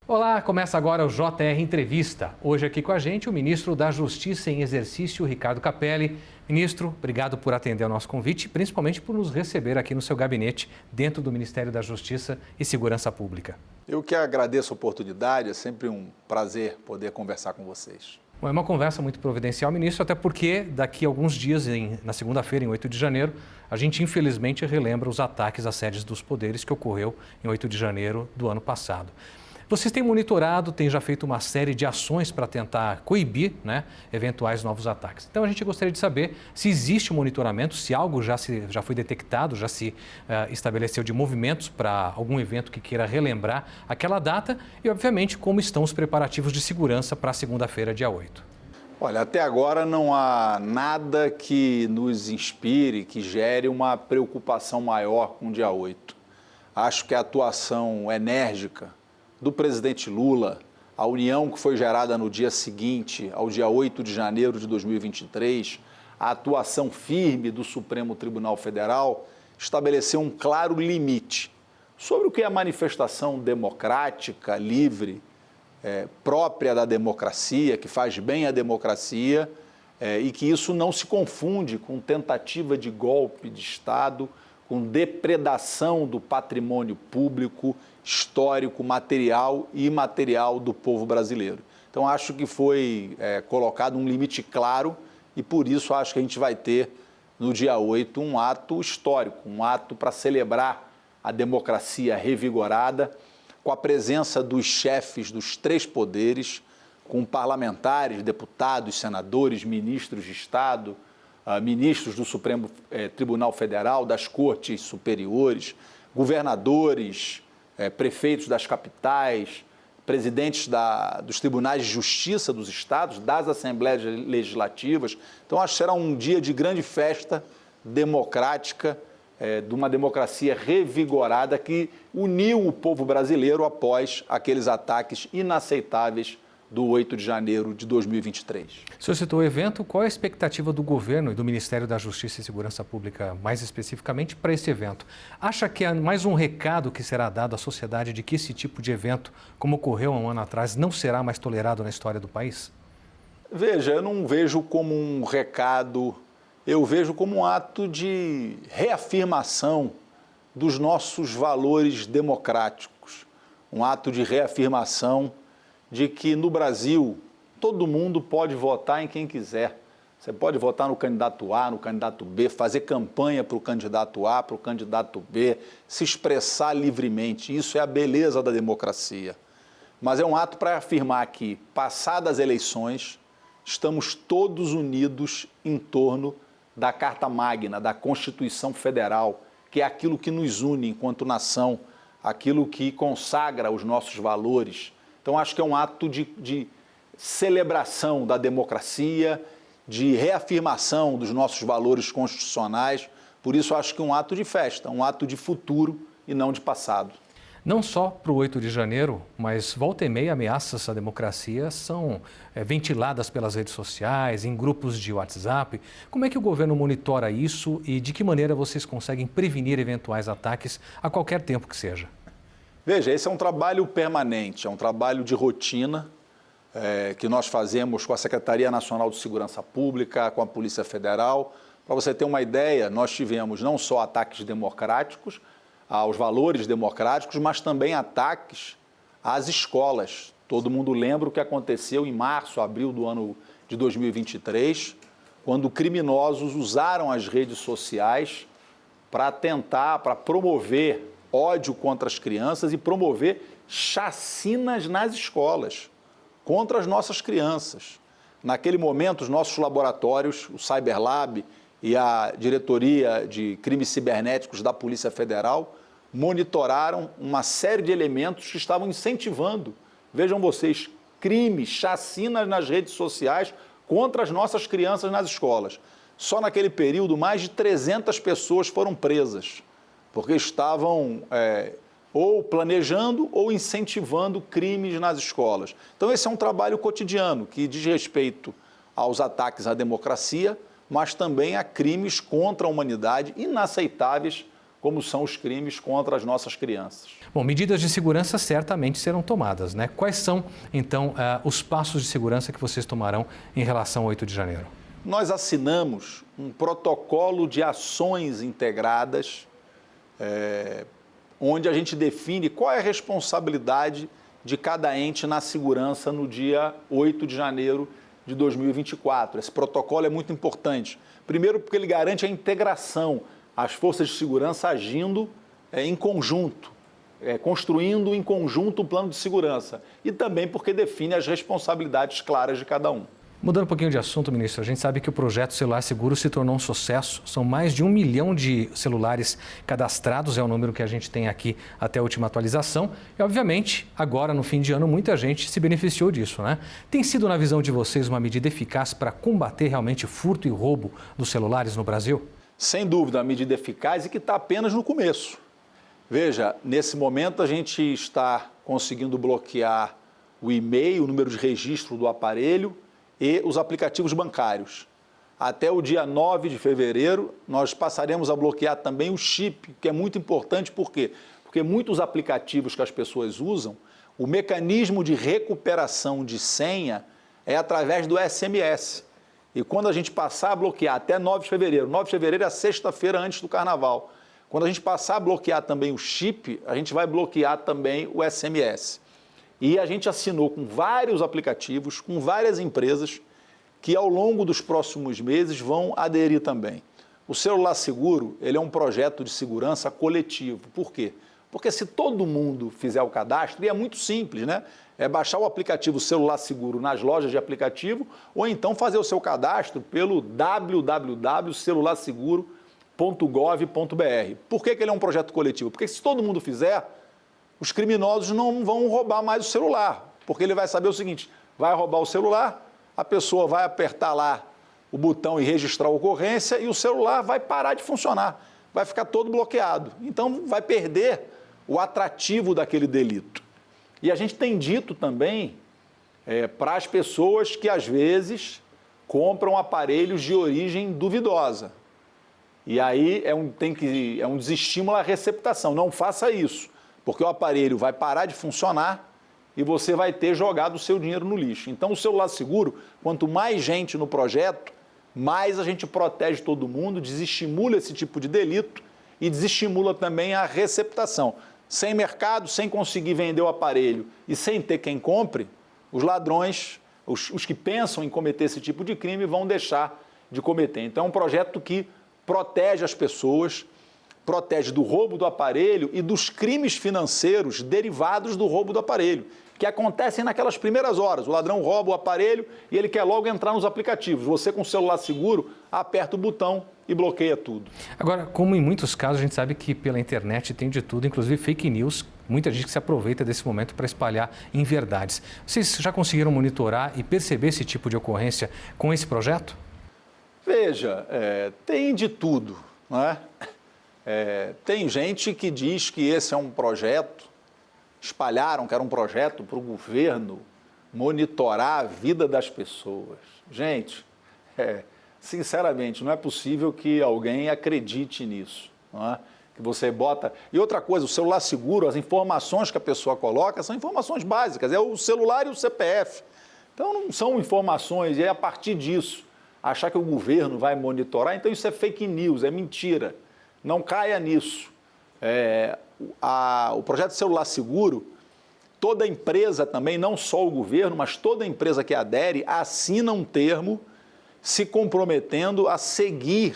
Olá, começa agora o JR Entrevista. Hoje aqui com a gente o ministro da Justiça em exercício, Ricardo Capelli. Ministro, obrigado por atender ao nosso convite e principalmente por nos receber aqui no seu gabinete dentro do Ministério da Justiça e Segurança Pública. Eu que agradeço a oportunidade, é sempre um prazer poder conversar com vocês. Bom, é uma conversa muito providencial, ministro, até porque daqui a alguns dias, na segunda-feira, em 8 de janeiro, a gente infelizmente relembra os ataques às sedes dos poderes que ocorreu em 8 de janeiro do ano passado. Vocês têm monitorado, têm já feito uma série de ações para tentar coibir, eventuais novos ataques. Então a gente gostaria de saber se existe um monitoramento, se algo já foi detectado, já se estabeleceu de movimentos para algum evento que queira relembrar aquela data e, obviamente, como estão os preparativos de segurança para a segunda-feira, dia 8. Olha, até agora não há nada que nos inspire, que gere uma preocupação maior com o dia 8. Acho que a atuação enérgica do presidente Lula, a união que foi gerada no dia seguinte, ao dia 8 de janeiro de 2023, a atuação firme do Supremo Tribunal Federal, estabeleceu um claro limite sobre o que é a manifestação democrática, livre, própria da democracia, que faz bem à democracia, e que isso não se confunde com tentativa de golpe de Estado, com depredação do patrimônio público, histórico, material e imaterial do povo brasileiro. Então, acho que foi colocado um limite claro e, por isso, acho que a gente vai ter, no dia 8, um ato histórico, um ato para celebrar a democracia revigorada, com a presença dos chefes dos três poderes, com parlamentares, deputados, senadores, ministros de Estado, ministros do Supremo Tribunal Federal, das Cortes Superiores, governadores, prefeitos das capitais, presidentes dos tribunais de justiça dos estados, das assembleias legislativas. Então, acho que será um dia de grande festa democrática, de uma democracia revigorada que uniu o povo brasileiro após aqueles ataques inaceitáveis do 8 de janeiro de 2023. O senhor citou o evento, qual é a expectativa do governo e do Ministério da Justiça e Segurança Pública, mais especificamente, para esse evento? Acha que é mais um recado que será dado à sociedade de que esse tipo de evento, como ocorreu há um ano atrás, não será mais tolerado na história do país? Veja, eu não vejo como um recado, eu vejo como um ato de reafirmação dos nossos valores democráticos, um ato de reafirmação de que no Brasil todo mundo pode votar em quem quiser. Você pode votar no candidato A, no candidato B, fazer campanha para o candidato A, para o candidato B, se expressar livremente. Isso é a beleza da democracia. Mas é um ato para afirmar que, passadas as eleições, estamos todos unidos em torno da Carta Magna, da Constituição Federal, que é aquilo que nos une enquanto nação, aquilo que consagra os nossos valores. Então, acho que é um ato de celebração da democracia, de reafirmação dos nossos valores constitucionais. Por isso, acho que é um ato de festa, um ato de futuro e não de passado. Não só para o 8 de janeiro, mas volta e meia ameaças à democracia são ventiladas pelas redes sociais, em grupos de WhatsApp. Como é que o governo monitora isso e de que maneira vocês conseguem prevenir eventuais ataques a qualquer tempo que seja? Veja, esse é um trabalho permanente, é um trabalho de rotina que nós fazemos com a Secretaria Nacional de Segurança Pública, com a Polícia Federal. Para você ter uma ideia, nós tivemos não só ataques democráticos, aos valores democráticos, mas também ataques às escolas. Todo mundo lembra o que aconteceu em março, abril do ano de 2023, quando criminosos usaram as redes sociais para promover ódio contra as crianças e promover chacinas nas escolas contra as nossas crianças. Naquele momento, os nossos laboratórios, o Cyberlab e a Diretoria de Crimes Cibernéticos da Polícia Federal, monitoraram uma série de elementos que estavam incentivando, vejam vocês, crimes, chacinas nas redes sociais contra as nossas crianças nas escolas. Só naquele período, mais de 300 pessoas foram presas, porque estavam ou planejando ou incentivando crimes nas escolas. Então, esse é um trabalho cotidiano que diz respeito aos ataques à democracia, mas também a crimes contra a humanidade inaceitáveis, como são os crimes contra as nossas crianças. Bom, medidas de segurança certamente serão tomadas, né? Quais são, então, os passos de segurança que vocês tomarão em relação ao 8 de janeiro? Nós assinamos um protocolo de ações integradas, onde a gente define qual é a responsabilidade de cada ente na segurança no dia 8 de janeiro de 2024. Esse protocolo é muito importante. Primeiro, porque ele garante a integração, as forças de segurança agindo em conjunto, construindo em conjunto o plano de segurança. E também porque define as responsabilidades claras de cada um. Mudando um pouquinho de assunto, ministro, a gente sabe que o projeto Celular Seguro se tornou um sucesso. São mais de 1 milhão de celulares cadastrados, é o número que a gente tem aqui até a última atualização. E, obviamente, agora, no fim de ano, muita gente se beneficiou disso, né? Tem sido, na visão de vocês, uma medida eficaz para combater realmente furto e roubo dos celulares no Brasil? Sem dúvida, uma medida eficaz e que está apenas no começo. Veja, nesse momento a gente está conseguindo bloquear o e-mail, o número de registro do aparelho e os aplicativos bancários. Até o dia 9 de fevereiro, nós passaremos a bloquear também o chip, que é muito importante, por quê? Porque muitos aplicativos que as pessoas usam, o mecanismo de recuperação de senha é através do SMS. E quando a gente passar a bloquear até 9 de fevereiro, 9 de fevereiro é a sexta-feira antes do carnaval, quando a gente passar a bloquear também o chip, a gente vai bloquear também o SMS. E a gente assinou com vários aplicativos, com várias empresas, que ao longo dos próximos meses vão aderir também. O Celular Seguro, ele é um projeto de segurança coletivo. Por quê? Porque se todo mundo fizer o cadastro, e é muito simples, né? É baixar o aplicativo Celular Seguro nas lojas de aplicativo ou então fazer o seu cadastro pelo www.celularseguro.gov.br. Por que ele é um projeto coletivo? Porque se todo mundo fizer, os criminosos não vão roubar mais o celular, porque ele vai saber o seguinte, vai roubar o celular, a pessoa vai apertar lá o botão e registrar a ocorrência e o celular vai parar de funcionar, vai ficar todo bloqueado. Então vai perder o atrativo daquele delito. E a gente tem dito também para as pessoas que às vezes compram aparelhos de origem duvidosa. E aí é um desestímulo à receptação, não faça isso. Porque o aparelho vai parar de funcionar e você vai ter jogado o seu dinheiro no lixo. Então, o Celular Seguro, quanto mais gente no projeto, mais a gente protege todo mundo, desestimula esse tipo de delito e desestimula também a receptação. Sem mercado, sem conseguir vender o aparelho e sem ter quem compre, os ladrões, os que pensam em cometer esse tipo de crime, vão deixar de cometer. Então, é um projeto que protege as pessoas, protege do roubo do aparelho e dos crimes financeiros derivados do roubo do aparelho, que acontecem naquelas primeiras horas. O ladrão rouba o aparelho e ele quer logo entrar nos aplicativos. Você, com o Celular Seguro, aperta o botão e bloqueia tudo. Agora, como em muitos casos, a gente sabe que pela internet tem de tudo, inclusive fake news, muita gente que se aproveita desse momento para espalhar inverdades. Vocês já conseguiram monitorar e perceber esse tipo de ocorrência com esse projeto? Veja, tem de tudo, não é? Tem gente que diz que esse é um projeto, espalharam que era um projeto para o governo monitorar a vida das pessoas. Gente, sinceramente, não é possível que alguém acredite nisso, não é? Que você bota... E outra coisa, o Celular Seguro, as informações que a pessoa coloca são informações básicas, é o celular e o CPF. Então não são informações, e é a partir disso, achar que o governo vai monitorar, então isso é fake news, é mentira. Não caia nisso. O projeto Celular Seguro, toda empresa também, não só o governo, mas toda empresa que adere, assina um termo se comprometendo a seguir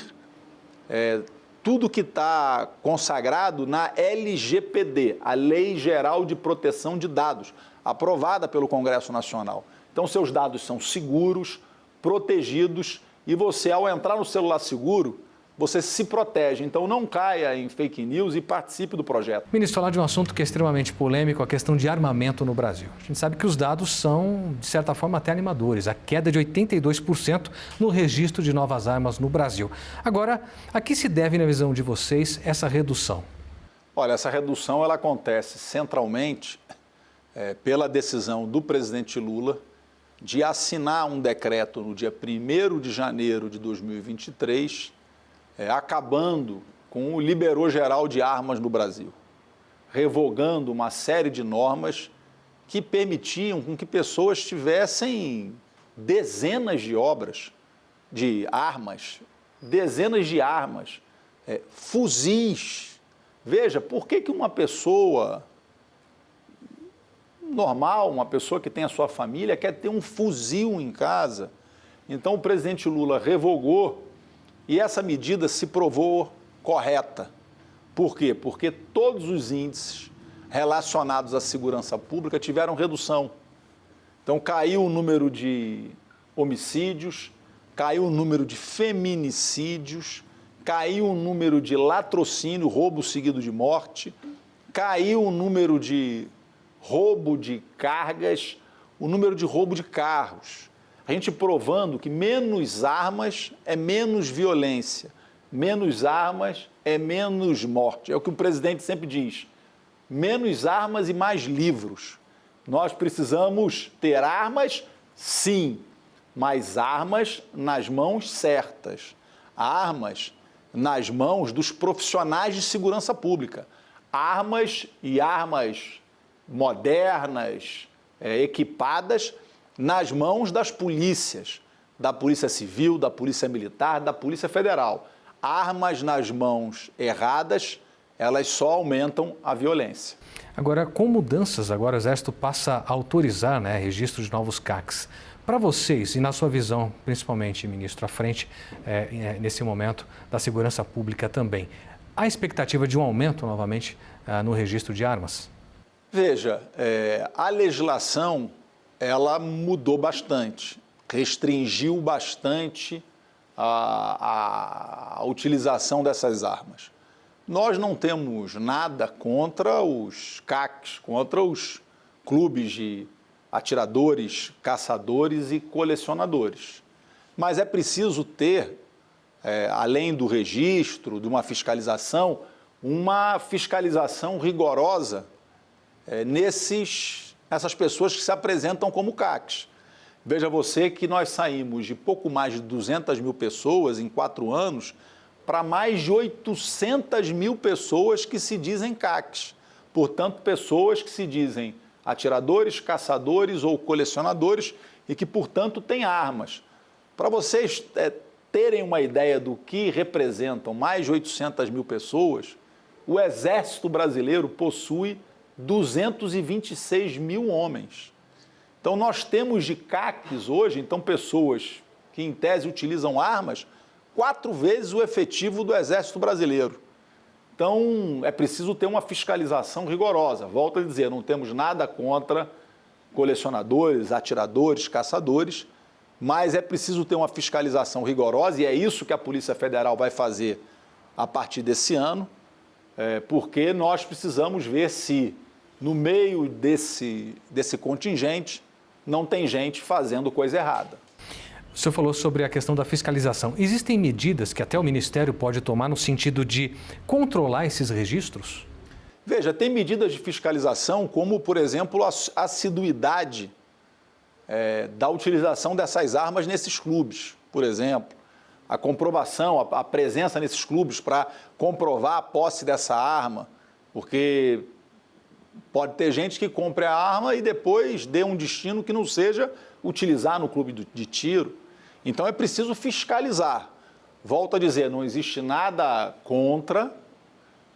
tudo que está consagrado na LGPD, a Lei Geral de Proteção de Dados, aprovada pelo Congresso Nacional. Então, seus dados são seguros, protegidos, e você, ao entrar no Celular Seguro, você se protege. Então, não caia em fake news e participe do projeto. Ministro, falar de um assunto que é extremamente polêmico, a questão de armamento no Brasil. A gente sabe que os dados são, de certa forma, até animadores. A queda de 82% no registro de novas armas no Brasil. Agora, a que se deve, na visão de vocês, essa redução? Olha, essa redução ela acontece centralmente pela decisão do presidente Lula de assinar um decreto no dia 1º de janeiro de 2023, acabando com o liberou geral de armas no Brasil, revogando uma série de normas que permitiam com que pessoas tivessem dezenas de obras de armas, dezenas de armas, fuzis. Veja, por que uma pessoa normal, uma pessoa que tem a sua família, quer ter um fuzil em casa? Então o presidente Lula revogou e essa medida se provou correta. Por quê? Porque todos os índices relacionados à segurança pública tiveram redução. Então caiu o número de homicídios, caiu o número de feminicídios, caiu o número de latrocínio, roubo seguido de morte, caiu o número de roubo de cargas, o número de roubo de carros. A gente provando que menos armas é menos violência, menos armas é menos morte. É o que o presidente sempre diz, menos armas e mais livros. Nós precisamos ter armas, sim, mas armas nas mãos certas, armas nas mãos dos profissionais de segurança pública, armas modernas, equipadas nas mãos das polícias, da Polícia Civil, da Polícia Militar, da Polícia Federal. Armas nas mãos erradas, elas só aumentam a violência. Agora, com mudanças, agora o Exército passa a autorizar, registro de novos CACs. Para vocês, e na sua visão, principalmente, ministro, à frente, nesse momento, da segurança pública também, há expectativa de um aumento, novamente, no registro de armas? Veja, a legislação, ela mudou bastante, restringiu bastante a utilização dessas armas. Nós não temos nada contra os CACs, contra os clubes de atiradores, caçadores e colecionadores. Mas é preciso ter, além do registro, de uma fiscalização rigorosa nessas pessoas que se apresentam como CACs. Veja você que nós saímos de pouco mais de 200 mil pessoas em 4 anos para mais de 800 mil pessoas que se dizem CACs. Portanto, pessoas que se dizem atiradores, caçadores ou colecionadores e que, portanto, têm armas. Para vocês terem uma ideia do que representam mais de 800 mil pessoas, o Exército Brasileiro possui 226 mil homens. Então, nós temos de CACs hoje, então, pessoas que, em tese, utilizam armas 4 vezes o efetivo do Exército Brasileiro. Então, é preciso ter uma fiscalização rigorosa. Volto a dizer, não temos nada contra colecionadores, atiradores, caçadores, mas é preciso ter uma fiscalização rigorosa e é isso que a Polícia Federal vai fazer a partir desse ano, porque nós precisamos ver se, no meio desse contingente, não tem gente fazendo coisa errada. O senhor falou sobre a questão da fiscalização. Existem medidas que até o Ministério pode tomar no sentido de controlar esses registros? Veja, tem medidas de fiscalização como, por exemplo, a assiduidade da utilização dessas armas nesses clubes, por exemplo. A comprovação, a presença nesses clubes para comprovar a posse dessa arma, porque pode ter gente que compre a arma e depois dê um destino que não seja utilizar no clube de tiro. Então é preciso fiscalizar. Volto a dizer, não existe nada contra,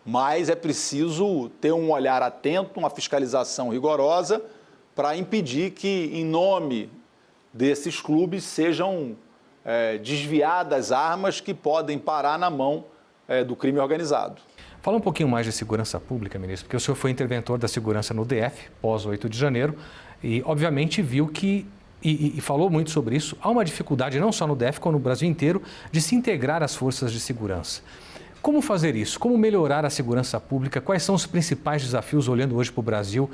mas é preciso ter um olhar atento, uma fiscalização rigorosa para impedir que, em nome desses clubes, sejam desviadas armas que podem parar na mão do crime organizado. Fala um pouquinho mais de segurança pública, ministro, porque o senhor foi interventor da segurança no DF, pós 8 de janeiro, e obviamente viu que, e falou muito sobre isso, há uma dificuldade não só no DF, como no Brasil inteiro, de se integrar às forças de segurança. Como fazer isso? Como melhorar a segurança pública? Quais são os principais desafios olhando hoje para o Brasil,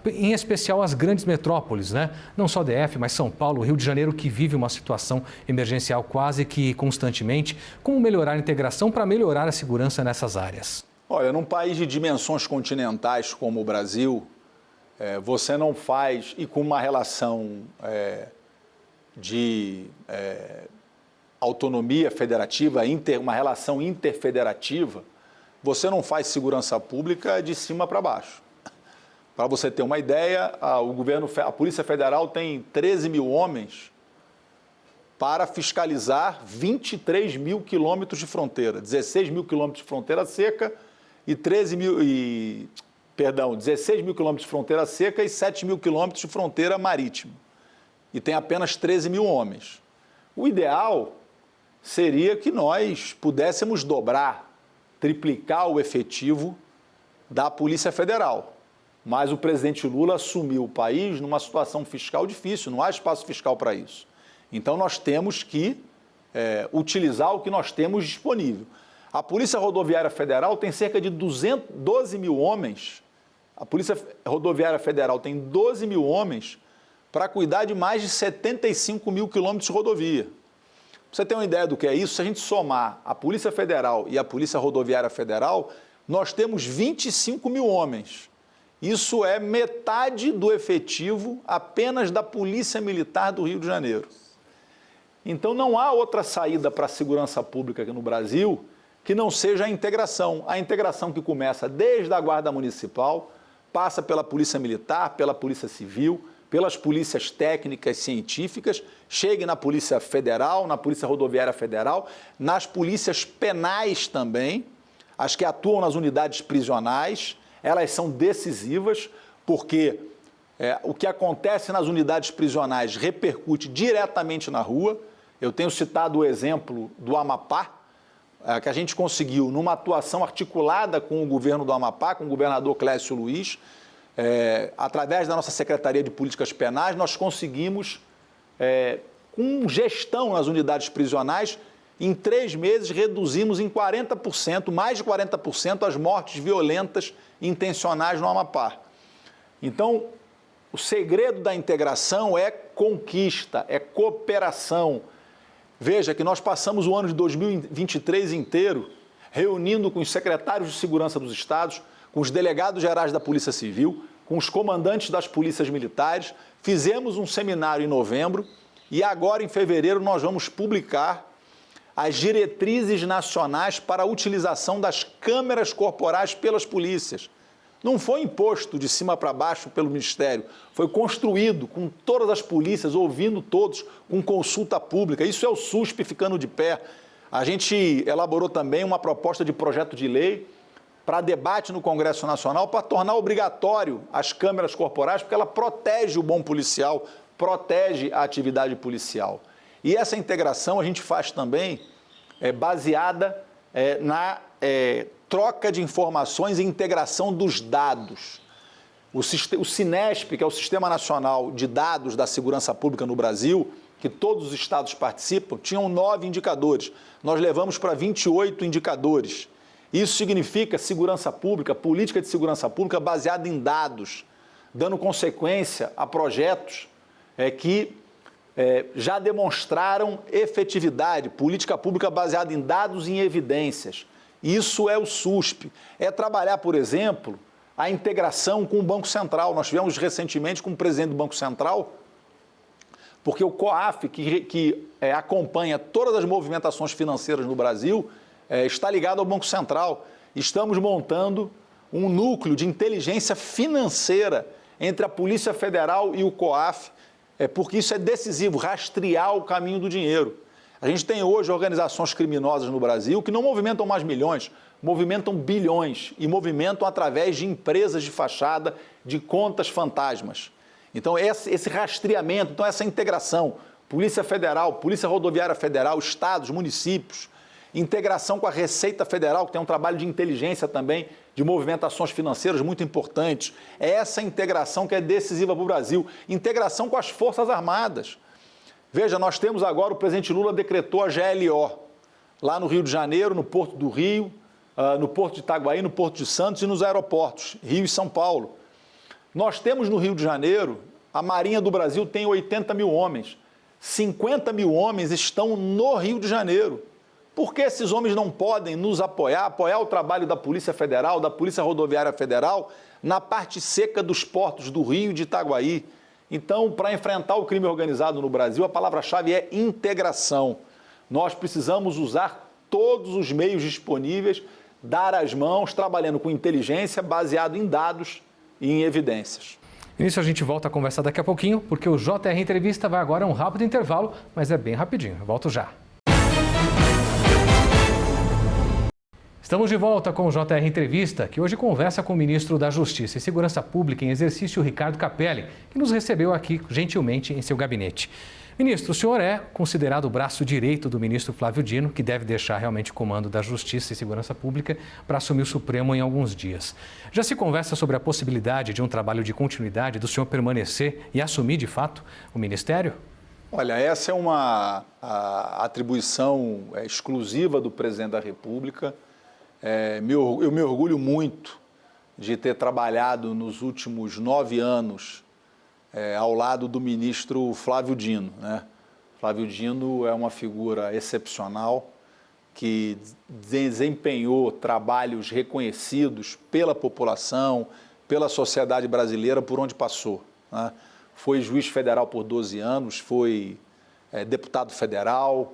em especial as grandes metrópoles, né? Não só DF, mas São Paulo, Rio de Janeiro, que vive uma situação emergencial quase que constantemente. Como melhorar a integração para melhorar a segurança nessas áreas? Olha, num país de dimensões continentais como o Brasil, você não faz, e com uma relação de autonomia federativa, uma relação interfederativa, você não faz segurança pública de cima para baixo. Para você ter uma ideia, a Polícia Federal tem 13 mil homens para fiscalizar 23 mil quilômetros de fronteira, 16 mil quilômetros de fronteira seca e 16 mil quilômetros de fronteira seca e 7 mil quilômetros de fronteira marítima. E tem apenas 13 mil homens. O ideal seria que nós pudéssemos dobrar, triplicar o efetivo da Polícia Federal. Mas o presidente Lula assumiu o país numa situação fiscal difícil, não há espaço fiscal para isso. Então nós temos que utilizar o que nós temos disponível. A Polícia Rodoviária Federal tem cerca de 12 mil homens, a Polícia Rodoviária Federal tem 12 mil homens para cuidar de mais de 75 mil quilômetros de rodovia. Pra você ter uma ideia do que é isso, se a gente somar a Polícia Federal e a Polícia Rodoviária Federal, nós temos 25 mil homens. Isso é metade do efetivo apenas da Polícia Militar do Rio de Janeiro. Então não há outra saída para a segurança pública aqui no Brasil que não seja a integração. A integração que começa desde a Guarda Municipal, passa pela Polícia Militar, pela Polícia Civil, pelas polícias técnicas científicas, chegue na Polícia Federal, na Polícia Rodoviária Federal, nas polícias penais também, as que atuam nas unidades prisionais, elas são decisivas, porque o que acontece nas unidades prisionais repercute diretamente na rua. Eu tenho citado o exemplo do Amapá, que a gente conseguiu, numa atuação articulada com o governo do Amapá, com o governador Clécio Luiz, através da nossa Secretaria de Políticas Penais, nós conseguimos, com gestão nas unidades prisionais, em 3 meses reduzimos em 40%, mais de 40%, as mortes violentas intencionais no Amapá. Então, o segredo da integração é conquista, é cooperação. Veja que nós passamos o ano de 2023 inteiro reunindo com os secretários de segurança dos estados, com os delegados gerais da Polícia Civil, com os comandantes das polícias militares, fizemos um seminário em novembro e agora em fevereiro nós vamos publicar as diretrizes nacionais para a utilização das câmeras corporais pelas polícias. Não foi imposto de cima para baixo pelo Ministério, foi construído com todas as polícias, ouvindo todos, com consulta pública. Isso é o SUSP ficando de pé. A gente elaborou também uma proposta de projeto de lei para debate no Congresso Nacional para tornar obrigatório as câmeras corporais, porque ela protege o bom policial, protege a atividade policial. E essa integração a gente faz também baseada na troca de informações e integração dos dados. O Cinesp, que é o Sistema Nacional de Dados da Segurança Pública no Brasil, que todos os estados participam, tinham 9 indicadores. Nós levamos para 28 indicadores. Isso significa segurança pública, política de segurança pública baseada em dados, dando consequência a projetos que já demonstraram efetividade, política pública baseada em dados e em evidências. Isso é o SUSP. É trabalhar, por exemplo, a integração com o Banco Central. Nós tivemos recentemente com o presidente do Banco Central, porque o COAF, que acompanha todas as movimentações financeiras no Brasil, está ligado ao Banco Central. Estamos montando um núcleo de inteligência financeira entre a Polícia Federal e o COAF, porque isso é decisivo, rastrear o caminho do dinheiro. A gente tem hoje organizações criminosas no Brasil que não movimentam mais milhões, movimentam bilhões e movimentam através de empresas de fachada, de contas fantasmas. Então, esse rastreamento, então essa integração, Polícia Federal, Polícia Rodoviária Federal, estados, municípios, integração com a Receita Federal, que tem um trabalho de inteligência também, de movimentações financeiras muito importantes. É essa integração que é decisiva para o Brasil. Integração com as Forças Armadas. Veja, nós temos agora, o presidente Lula decretou a GLO, lá no Rio de Janeiro, no Porto do Rio, no Porto de Itaguaí, no Porto de Santos e nos aeroportos, Rio e São Paulo. Nós temos no Rio de Janeiro, a Marinha do Brasil tem 80 mil homens, 50 mil homens estão no Rio de Janeiro. Por que esses homens não podem nos apoiar o trabalho da Polícia Federal, da Polícia Rodoviária Federal, na parte seca dos portos do Rio e de Itaguaí? Então, para enfrentar o crime organizado no Brasil, a palavra-chave é integração. Nós precisamos usar todos os meios disponíveis, dar as mãos, trabalhando com inteligência, baseado em dados e em evidências. Ministro, a gente volta a conversar daqui a pouquinho, porque o JR Entrevista vai agora a um rápido intervalo, mas é bem rapidinho. Eu volto já. Estamos de volta com o JR Entrevista, que hoje conversa com o ministro da Justiça e Segurança Pública em exercício, Ricardo Capelli, que nos recebeu aqui gentilmente em seu gabinete. Ministro, o senhor é considerado o braço direito do ministro Flávio Dino, que deve deixar realmente o comando da Justiça e Segurança Pública para assumir o Supremo em alguns dias. Já se conversa sobre a possibilidade de um trabalho de continuidade, do senhor permanecer e assumir de fato o ministério? Olha, essa é uma atribuição exclusiva do presidente da República. Eu me orgulho muito de ter trabalhado nos últimos 9 anos ao lado do ministro Flávio Dino, né? Flávio Dino é uma figura excepcional que desempenhou trabalhos reconhecidos pela população, pela sociedade brasileira por onde passou, né? Foi juiz federal por 12 anos, foi deputado federal,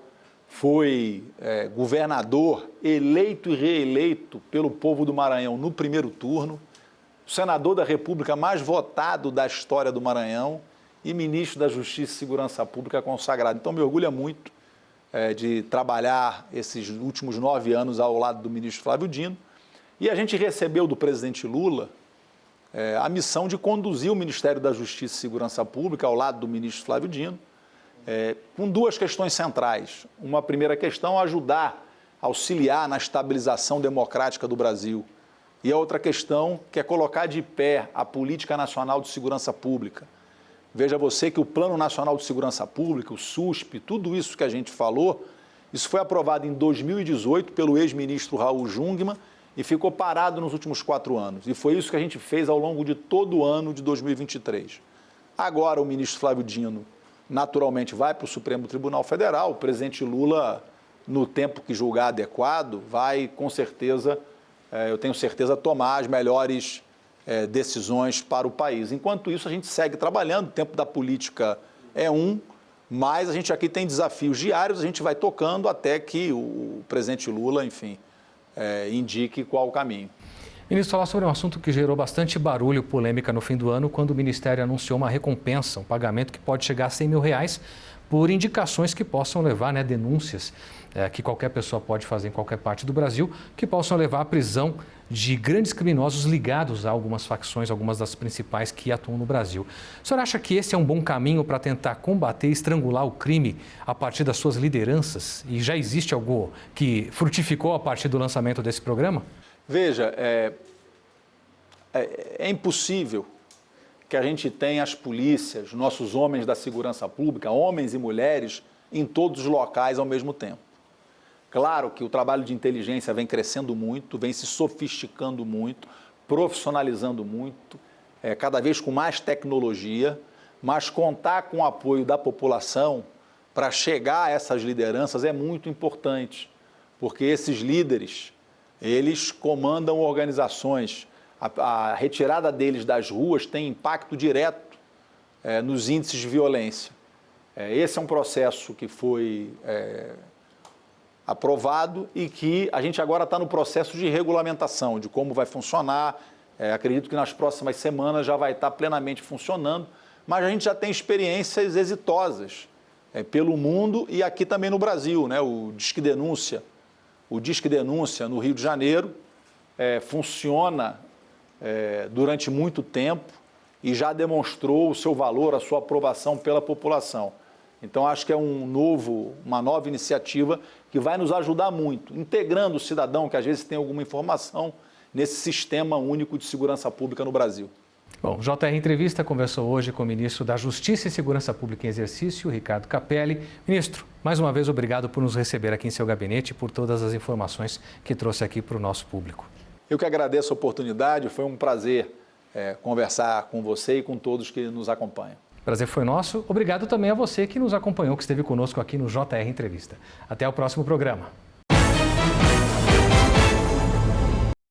foi governador eleito e reeleito pelo povo do Maranhão no primeiro turno, senador da República mais votado da história do Maranhão e ministro da Justiça e Segurança Pública consagrado. Então, me orgulha muito de trabalhar esses últimos 9 anos ao lado do ministro Flávio Dino. E a gente recebeu do presidente Lula a missão de conduzir o Ministério da Justiça e Segurança Pública ao lado do ministro Flávio Dino, com 2 questões centrais. Uma primeira questão, ajudar, auxiliar na estabilização democrática do Brasil. E a outra questão, que é colocar de pé a Política Nacional de Segurança Pública. Veja você que o Plano Nacional de Segurança Pública, o SUSP, tudo isso que a gente falou, isso foi aprovado em 2018 pelo ex-ministro Raul Jungmann e ficou parado nos últimos 4 anos. E foi isso que a gente fez ao longo de todo o ano de 2023. Agora o ministro Flávio Dino, naturalmente, vai para o Supremo Tribunal Federal. O presidente Lula, no tempo que julgar adequado, vai, com certeza, eu tenho certeza, tomar as melhores decisões para o país. Enquanto isso, a gente segue trabalhando, o tempo da política é mas a gente aqui tem desafios diários, a gente vai tocando até que o presidente Lula, enfim, indique qual o caminho. Ministro, falar sobre um assunto que gerou bastante barulho e polêmica no fim do ano, quando o Ministério anunciou uma recompensa, um pagamento que pode chegar a R$100 mil por indicações que possam levar, denúncias que qualquer pessoa pode fazer em qualquer parte do Brasil, que possam levar à prisão de grandes criminosos ligados a algumas facções, algumas das principais que atuam no Brasil. O senhor acha que esse é um bom caminho para tentar combater e estrangular o crime a partir das suas lideranças? E já existe algo que frutificou a partir do lançamento desse programa? Veja, é impossível que a gente tenha as polícias, nossos homens da segurança pública, homens e mulheres, em todos os locais ao mesmo tempo. Claro que o trabalho de inteligência vem crescendo muito, vem se sofisticando muito, profissionalizando muito, cada vez com mais tecnologia, mas contar com o apoio da população para chegar a essas lideranças é muito importante, porque esses líderes, eles comandam organizações. A retirada deles das ruas tem impacto direto nos índices de violência. Esse é um processo que foi aprovado e que a gente agora está no processo de regulamentação, de como vai funcionar. Acredito que nas próximas semanas já vai estar plenamente funcionando, mas a gente já tem experiências exitosas pelo mundo e aqui também no Brasil, né? O Disque Denúncia no Rio de Janeiro funciona durante muito tempo e já demonstrou o seu valor, a sua aprovação pela população. Então, acho que é uma nova iniciativa que vai nos ajudar muito, integrando o cidadão que às vezes tem alguma informação nesse sistema único de segurança pública no Brasil. Bom, JR Entrevista conversou hoje com o ministro da Justiça e Segurança Pública em exercício, Ricardo Capelli. Ministro, mais uma vez, obrigado por nos receber aqui em seu gabinete e por todas as informações que trouxe aqui para o nosso público. Eu que agradeço a oportunidade, foi um prazer conversar com você e com todos que nos acompanham. Prazer foi nosso. Obrigado também a você que nos acompanhou, que esteve conosco aqui no JR Entrevista. Até o próximo programa.